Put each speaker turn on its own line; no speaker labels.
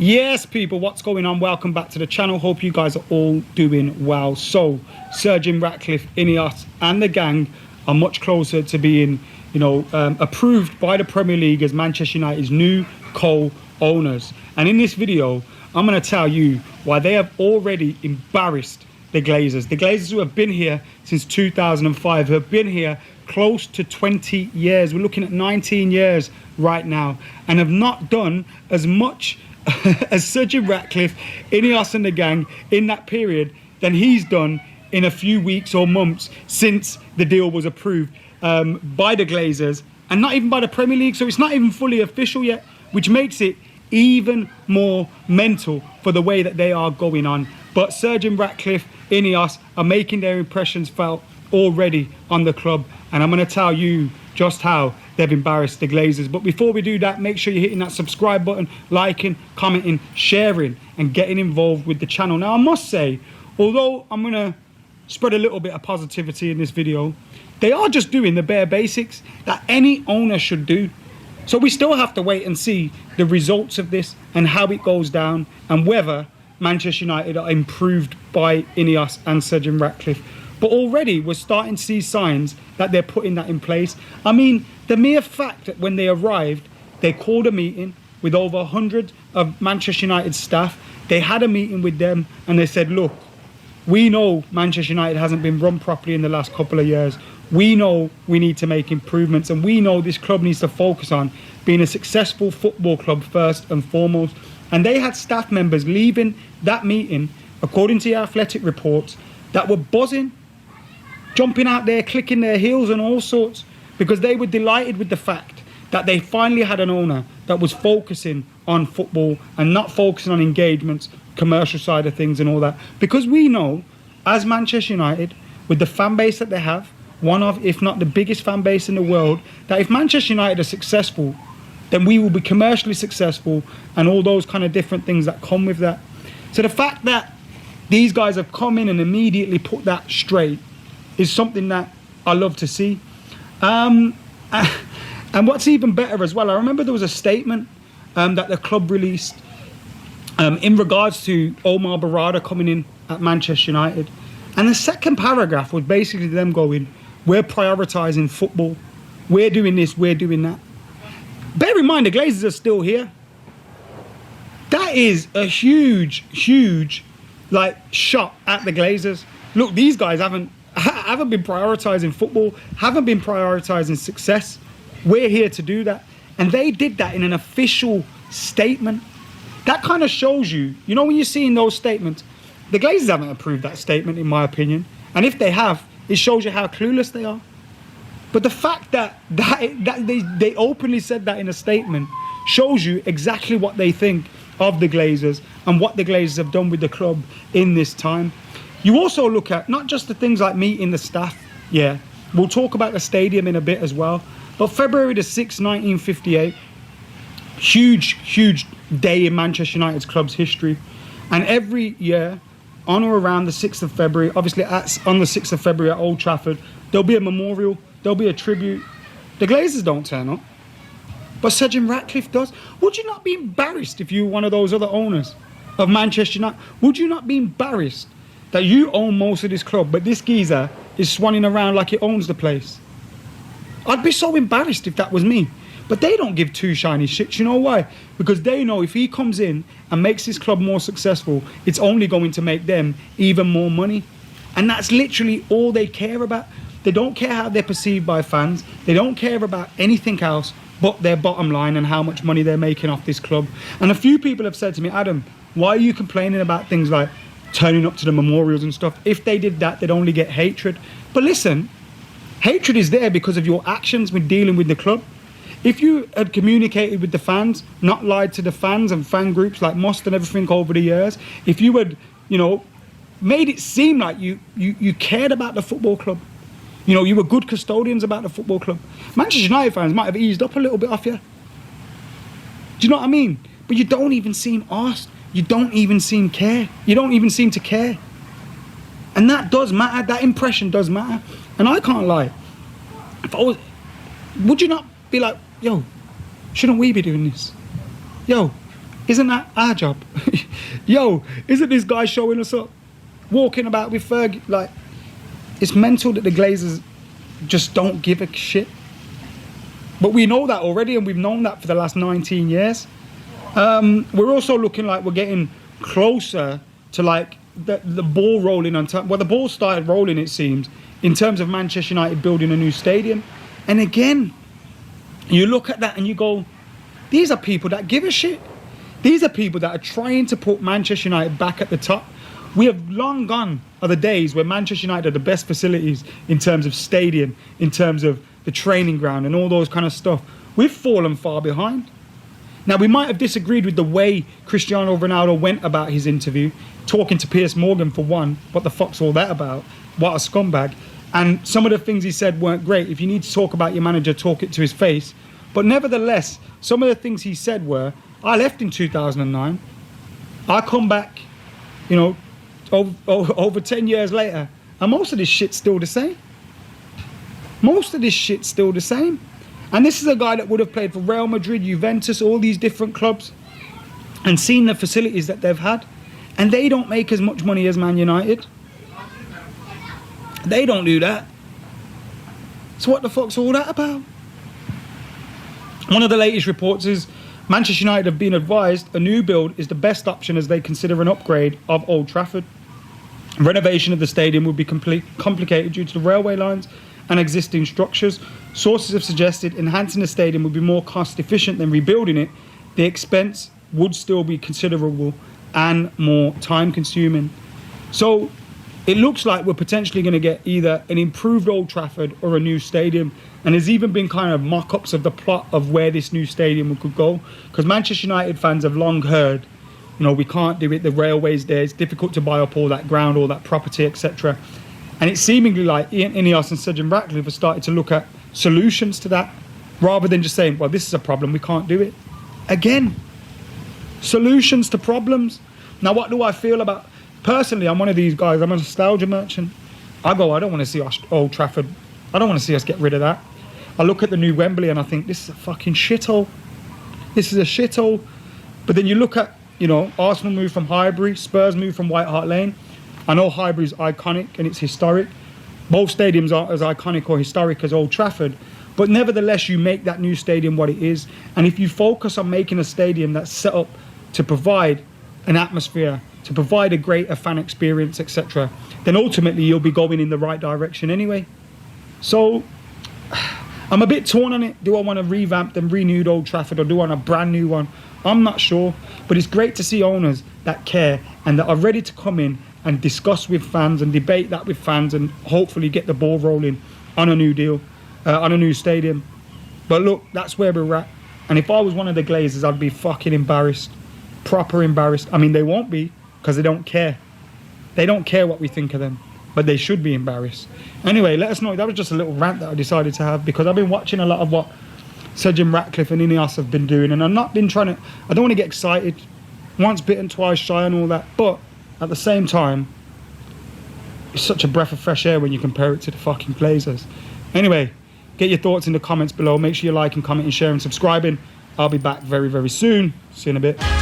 Yes, people, what's going on? Welcome back to the channel. Hope you guys are all doing well. So, Sir Jim Ratcliffe, Ineos, and the gang are much closer to being, approved by the Premier League as Manchester United's new co-owners. And in this video, I'm going to tell you why they have already embarrassed the Glazers. The Glazers who have been here since 2005, who have been here close to 20 years. We're looking at 19 years right now, and have not done as much as Sir Jim Ratcliffe, Ineos and the gang in that period than he's done in a few weeks or months since the deal was approved by the Glazers, and not even by the Premier League. So it's not even fully official yet, which makes it even more mental for the way that they are going on. But Sir Jim Ratcliffe, Ineos are making their impressions felt already on the club, and I'm going to tell you just how they've embarrassed the Glazers. But before we do that, make sure you're hitting that subscribe button, liking, commenting, sharing, and getting involved with the channel. Now, I must say, although I'm going to spread a little bit of positivity in this video, they are just doing the bare basics that any owner should do. So we still have to wait and see the results of this and how it goes down, and whether Manchester United are improved by Ineos and Sir Jim Ratcliffe. But already we're starting to see signs that they're putting that in place. I mean, the mere fact that when they arrived, they called a meeting with over 100 of Manchester United staff. They had a meeting with them and they said, look, we know Manchester United hasn't been run properly in the last couple of years. We know we need to make improvements, and we know this club needs to focus on being a successful football club first and foremost. And they had staff members leaving that meeting, according to the Athletic reports, that were buzzing, jumping out there, clicking their heels and all sorts, because they were delighted with the fact that they finally had an owner that was focusing on football and not focusing on engagements, commercial side of things and all that. Because we know, as Manchester United, with the fan base that they have, one of, if not the biggest fan base in the world, that if Manchester United are successful, then we will be commercially successful and all those kind of different things that come with that. So the fact that these guys have come in and immediately put that straight is something that I love to see. And what's even better as well, I remember there was a statement that the club released in regards to Omar Barada coming in at Manchester United. And the second paragraph was basically them going, we're prioritising football, we're doing this, we're doing that. Bear in mind, the Glazers are still here. That is a huge shot at the Glazers. Look, these guys haven't been prioritising football, haven't been prioritising success. We're here to do that. And they did that in an official statement. That kind of shows you, when you're seeing those statements, the Glazers haven't approved that statement, in my opinion. And if they have, it shows you how clueless they are. But the fact that they openly said that in a statement shows you exactly what they think of the Glazers and what the Glazers have done with the club in this time. You also look at not just the things like meeting the staff. Yeah, we'll talk about the stadium in a bit as well. But February the 6th, 1958, huge day in Manchester United's club's history. And every year, on or around the 6th of February, obviously on the 6th of February at Old Trafford, there'll be a memorial, there'll be a tribute. The Glazers don't turn up, but Sir Jim Ratcliffe does. Would you not be embarrassed if you were one of those other owners of Manchester United? Would you not be embarrassed that you own most of this club, but this geezer is swanning around like he owns the place? I'd be so embarrassed if that was me. But they don't give two shiny shits. You know why? Because they know if he comes in and makes this club more successful, it's only going to make them even more money. And that's literally all they care about. They don't care how they're perceived by fans. They don't care about anything else but their bottom line and how much money they're making off this club. And a few people have said to me, Adam, why are you complaining about things like turning up to the memorials and stuff? If they did that, they'd only get hatred. But listen, hatred is there because of your actions when dealing with the club. If you had communicated with the fans, not lied to the fans and fan groups like Must and everything over the years, if you had, made it seem like you cared about the football club, you were good custodians about the football club, Manchester United fans might have eased up a little bit off you. Do you know what I mean? But you don't even seem arsed. You don't even seem care. You don't even seem to care. And that does matter. That impression does matter. And I can't lie. Would you not be like, yo, shouldn't we be doing this? Yo, Isn't that our job? Yo, isn't this guy showing us up? Walking about with Fergie, like, it's mental that the Glazers just don't give a shit. But we know that already, and we've known that for the last 19 years. We're also looking like we're getting closer to like the ball rolling on time. Well, the ball started rolling, it seems, in terms of Manchester United building a new stadium. And again, you look at that and you go, these are people that give a shit. These are people that are trying to put Manchester United back at the top. We have long gone are the days where Manchester United are the best facilities in terms of stadium, in terms of the training ground and all those kind of stuff. We've fallen far behind. Now, we might have disagreed with the way Cristiano Ronaldo went about his interview, talking to Piers Morgan for one. What the fuck's all that about? What a scumbag. And some of the things he said weren't great. If you need to talk about your manager, talk it to his face. But nevertheless, some of the things he said were, I left in 2009. I come back, you know, over 10 years later, and most of this shit's still the same. Most of this shit's still the same. And this is a guy that would have played for Real Madrid, Juventus, all these different clubs, and seen the facilities that they've had. And they don't make as much money as Man United. They don't do that. So what the fuck's all that about? One of the latest reports is Manchester United have been advised a new build is the best option as they consider an upgrade of Old Trafford. Renovation of the stadium would be complicated due to the railway lines and existing structures. Sources have suggested enhancing the stadium would be more cost efficient than rebuilding it. The expense would still be considerable and more time consuming. So it looks like we're potentially going to get either an improved Old Trafford or a new stadium. And there's even been kind of mock-ups of the plot of where this new stadium could go. Because Manchester United fans have long heard, you know, we can't do it, the railway's there, it's difficult to buy up all that ground, all that property, etc. And it's seemingly like Ian Ineos and Sir Jim Ratcliffe have started to look at solutions to that, rather than just saying, well, this is a problem, we can't do it. Again, solutions to problems. Now, what do I feel about... Personally, I'm one of these guys, I'm a nostalgia merchant. I go, I don't want to see Old Trafford, I don't want to see us get rid of that. I look at the new Wembley and I think, this is a fucking shithole. This is a shithole. But then you look at, you know, Arsenal moved from Highbury, Spurs moved from White Hart Lane. I know Highbury's iconic and it's historic. Both stadiums aren't as iconic or historic as Old Trafford. But nevertheless, you make that new stadium what it is. And if you focus on making a stadium that's set up to provide an atmosphere, to provide a greater fan experience, etc., then ultimately you'll be going in the right direction anyway. So I'm a bit torn on it. Do I want a revamped and renewed Old Trafford, or do I want a brand new one? I'm not sure. But it's great to see owners that care and that are ready to come in and discuss with fans and debate that with fans and hopefully get the ball rolling on a new deal, on a new stadium. But look, that's where we're at. And if I was one of the Glazers, I'd be fucking embarrassed. Proper embarrassed. I mean, they won't be, because they don't care. They don't care what we think of them, but they should be embarrassed. Anyway, let us know. That was just a little rant that I decided to have, because I've been watching a lot of what Sir Jim Ratcliffe and Ineos have been doing, and I've not been trying to... I don't want to get excited. Once bitten, twice shy and all that, but at the same time, it's such a breath of fresh air when you compare it to the fucking Glazers. Anyway, get your thoughts in the comments below. Make sure you like and comment and share and subscribing. I'll be back very, very soon. See you in a bit.